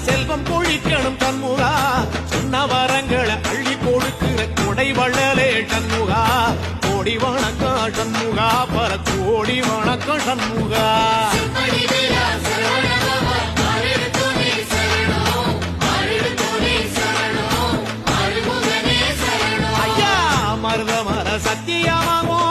செல்வம் கொழிக்கணும் சண்முகா சொன்ன வரங்களை அள்ளி கொடுக்கிற கொடை வள்ளலே சண்முகா கோடி வணக்கம் சண்முகா பல கோடி வணக்கம் சண்முகா ஐயா மருதமர சத்தியமாகும்